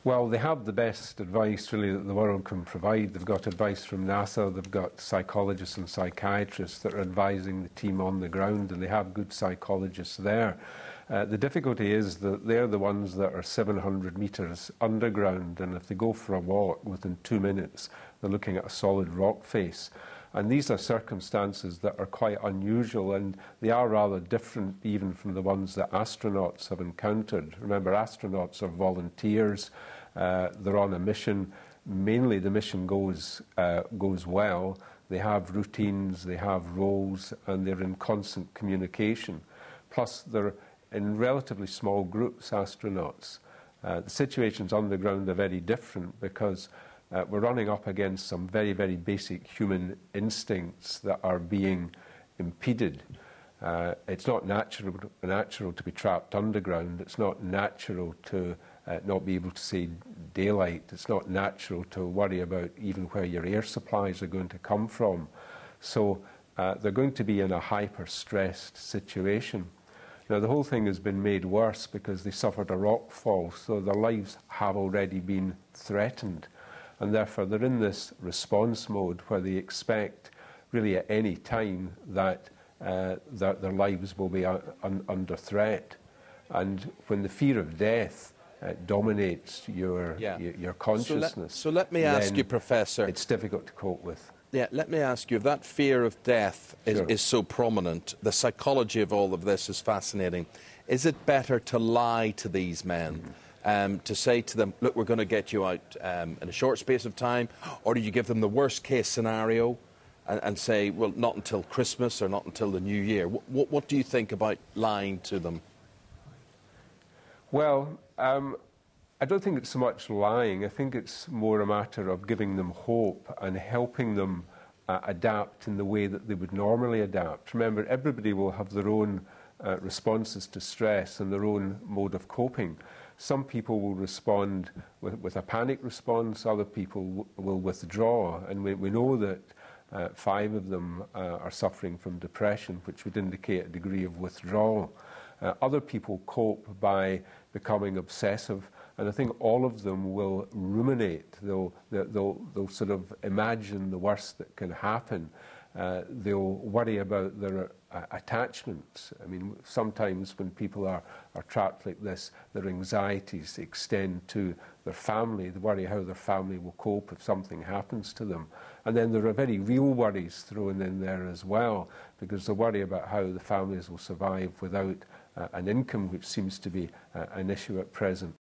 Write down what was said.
Well, they have the best advice, really, that the world can provide. They've got advice from NASA, they've got psychologists and psychiatrists that are advising the team on the ground, and they have good psychologists there. The difficulty is that they're the ones that are 700 metres underground, and if they go for a walk, within 2 minutes, they're looking at a solid rock face. And these are circumstances that are quite unusual, and they are rather different even from the ones that astronauts have encountered. Remember, astronauts are volunteers. They're on a mission. Mainly the mission goes well. They have routines, they have roles, and they're in constant communication. Plus, they're in relatively small groups, astronauts. The situations on the ground are very different because we're running up against some very, very basic human instincts that are being impeded. It's not natural to be trapped underground. It's not natural to not be able to see daylight. It's not natural to worry about even where your air supplies are going to come from. So they're going to be in a hyper-stressed situation. Now, the whole thing has been made worse because they suffered a rock fall, so their lives have already been threatened. And therefore, they're in this response mode where they expect, really at any time, that their lives will be under threat. And when the fear of death dominates your consciousness, so let me ask you, Professor, it's difficult to cope with. Yeah, let me ask you, if that fear of death Sure. is so prominent, the psychology of all of this is fascinating. Is it better to lie to these men, to say to them, look, we're going to get you out in a short space of time, or do you give them the worst case scenario and say, well, not until Christmas or not until the New Year? What do you think about lying to them? Well, I don't think it's so much lying. I think it's more a matter of giving them hope and helping them adapt in the way that they would normally adapt. Remember, everybody will have their own responses to stress and their own mode of coping. Some people will respond with a panic response, other people will withdraw, and we know that 5 of them are suffering from depression, which would indicate a degree of withdrawal. Other people cope by becoming obsessive, and I think all of them will ruminate. They'll sort of imagine the worst that can happen. They'll worry about their attachments. I mean, sometimes when people are trapped like this, their anxieties extend to their family. They worry how their family will cope if something happens to them. And then there are very real worries thrown in there as well, because they worry about how the families will survive without an income, which seems to be an issue at present.